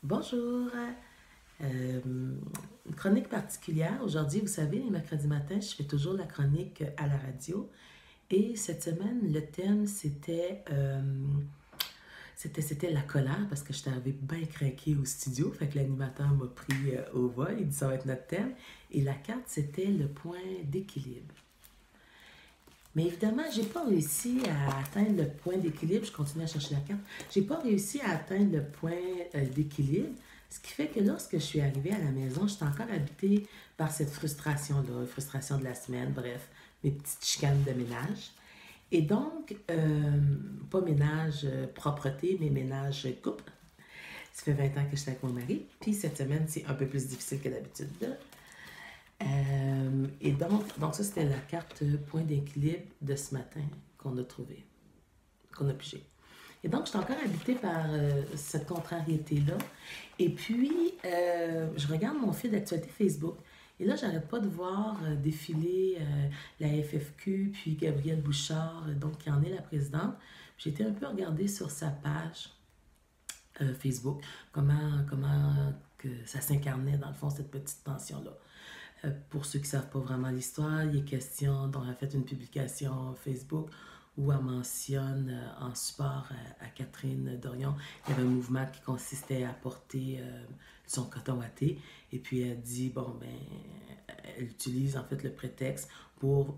Bonjour. Une chronique particulière. Aujourd'hui, vous savez, les mercredis matins, je fais toujours la chronique à la radio. Et cette semaine, le thème, c'était la colère parce que j'étais arrivée bien craquée au studio. Fait que l'animateur m'a pris au vol. Il dit ça va être notre thème. Et la carte, c'était le point d'équilibre. Mais évidemment, j'ai pas réussi à atteindre le point d'équilibre. Je continue à chercher la carte. J'ai pas réussi à atteindre le point d'équilibre. Ce qui fait que lorsque je suis arrivée à la maison, j'étais encore habitée par cette frustration-là, frustration de la semaine, bref, mes petites chicanes de ménage. Et donc, pas ménage propreté, mais ménage couple. Ça fait 20 ans que je suis avec mon mari. Puis cette semaine, c'est un peu plus difficile que d'habitude. Et donc ça, c'était la carte point d'équilibre de ce matin qu'on a trouvé, qu'on a pigé. Et donc, je suis encore habitée par cette contrariété-là. Et puis, je regarde mon fil d'actualité Facebook. Et là, j'arrête pas de voir défiler la FFQ, puis Gabrielle Bouchard, donc qui en est la présidente. J'ai été un peu regarder sur sa page Facebook, comment que ça s'incarnait dans le fond, cette petite tension-là. Pour ceux qui ne savent pas vraiment l'histoire, il est question, dont elle a fait une publication Facebook où elle mentionne en support à Catherine Dorion, il y avait un mouvement qui consistait à porter son coton watté. Et puis elle dit, bon, ben, elle utilise en fait le prétexte pour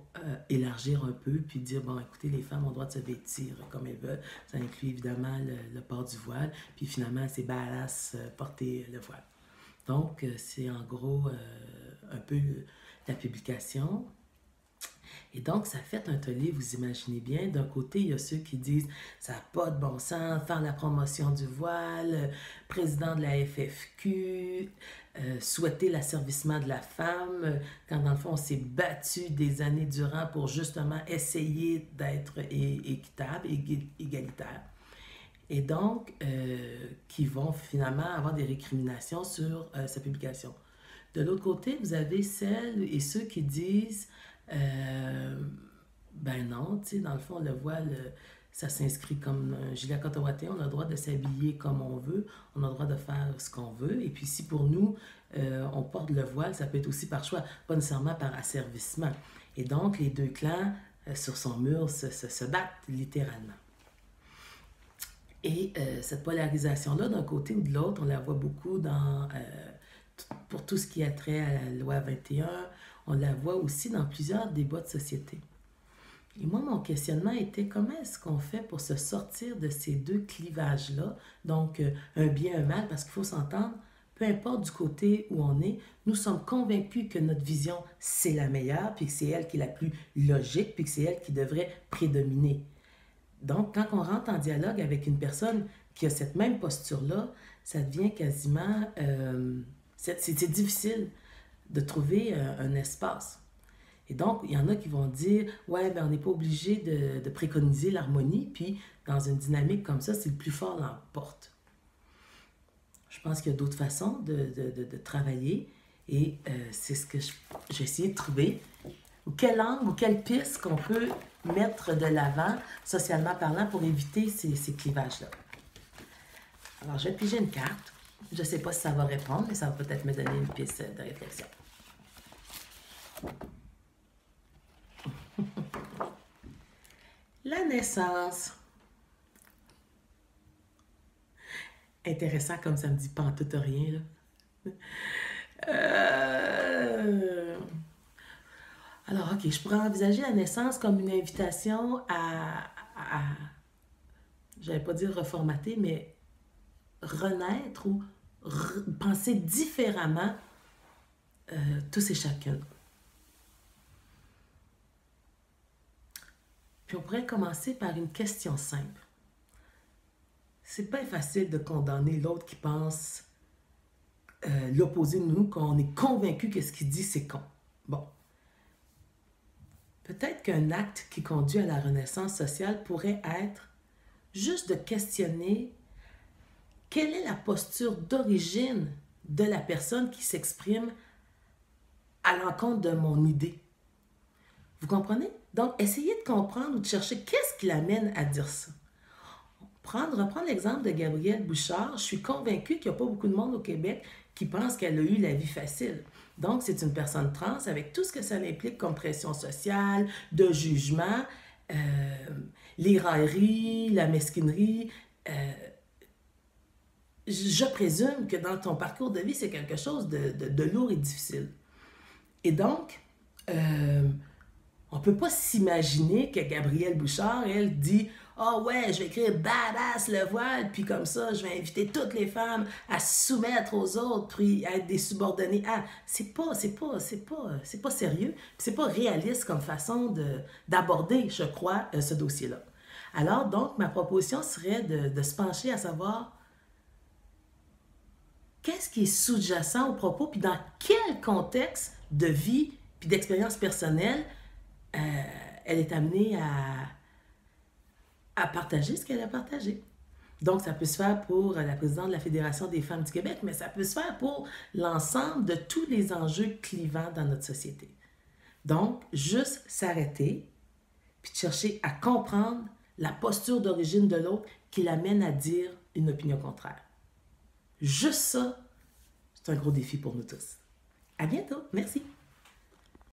élargir un peu, puis dire, bon, écoutez, les femmes ont le droit de se vêtir comme elles veulent. Ça inclut évidemment le port du voile. Puis finalement, c'est badass porter le voile. Donc, c'est en gros un peu la publication. Et donc, ça fait un tollé, vous imaginez bien. D'un côté, il y a ceux qui disent ça n'a pas de bon sens, faire la promotion du voile, président de la FFQ, souhaiter l'asservissement de la femme, quand dans le fond, on s'est battu des années durant pour justement essayer d'être équitable, égalitaire. Et donc, qui vont finalement avoir des récriminations sur sa publication. De l'autre côté, vous avez celles et ceux qui disent ben non, tu sais, dans le fond, le voile, ça s'inscrit comme un gilet coton-watté. On a le droit de s'habiller comme on veut, on a le droit de faire ce qu'on veut. Et puis, si pour nous, on porte le voile, ça peut être aussi par choix, pas nécessairement par asservissement. Et donc, les deux clans, sur son mur, se battent littéralement. Et cette polarisation-là, d'un côté ou de l'autre, on la voit beaucoup pour tout ce qui a trait à la loi 21, on la voit aussi dans plusieurs débats de société. Et moi, mon questionnement était comment est-ce qu'on fait pour se sortir de ces deux clivages-là, donc un bien, un mal, parce qu'il faut s'entendre, peu importe du côté où on est, nous sommes convaincus que notre vision, c'est la meilleure, puis que c'est elle qui est la plus logique, puis que c'est elle qui devrait prédominer. Donc, quand on rentre en dialogue avec une personne qui a cette même posture-là, ça devient quasiment... c'est difficile de trouver un espace. Et donc, il y en a qui vont dire, ouais, ben on n'est pas obligé de préconiser l'harmonie, puis dans une dynamique comme ça, c'est le plus fort l'emporte. Je pense qu'il y a d'autres façons de travailler, et c'est ce que j'ai essayé de trouver. Ou quel angle ou quelle piste qu'on peut mettre de l'avant, socialement parlant, pour éviter ces clivages-là. Alors, je vais piger une carte. Je ne sais pas si ça va répondre, mais ça va peut-être me donner une piste de réflexion. La naissance. Intéressant comme ça me dit pantoute rien, là. Alors, ok, je pourrais envisager la naissance comme une invitation à j'allais pas dire reformater, mais renaître ou penser différemment tous et chacun. Puis on pourrait commencer par une question simple. C'est pas facile de condamner l'autre qui pense l'opposé de nous, qu'on est convaincu que ce qu'il dit, c'est con. Bon. Peut-être qu'un acte qui conduit à la renaissance sociale pourrait être juste de questionner quelle est la posture d'origine de la personne qui s'exprime à l'encontre de mon idée. Vous comprenez? Donc, essayez de comprendre ou de chercher qu'est-ce qui l'amène à dire ça. reprendre l'exemple de Gabrielle Bouchard, je suis convaincue qu'il n'y a pas beaucoup de monde au Québec qui pense qu'elle a eu la vie facile. Donc, c'est une personne trans avec tout ce que ça implique comme pression sociale, de jugement, les railleries, la mesquinerie. Je présume que dans ton parcours de vie, c'est quelque chose de lourd et difficile. Et donc, on ne peut pas s'imaginer que Gabrielle Bouchard, elle dit « Ah ouais, je vais écrire badass le voile, puis comme ça, je vais inviter toutes les femmes à se soumettre aux autres, puis à être des subordonnées. » Ah, c'est pas sérieux, puis c'est pas réaliste comme façon d'aborder, je crois, ce dossier-là. Alors, donc, ma proposition serait de se pencher à savoir qu'est-ce qui est sous-jacent au propos, puis dans quel contexte de vie, puis d'expérience personnelle, elle est amenée à partager ce qu'elle a partagé. Donc, ça peut se faire pour la présidente de la Fédération des femmes du Québec, mais ça peut se faire pour l'ensemble de tous les enjeux clivants dans notre société. Donc, juste s'arrêter, puis chercher à comprendre la posture d'origine de l'autre qui l'amène à dire une opinion contraire. Juste ça, c'est un gros défi pour nous tous. À bientôt. Merci.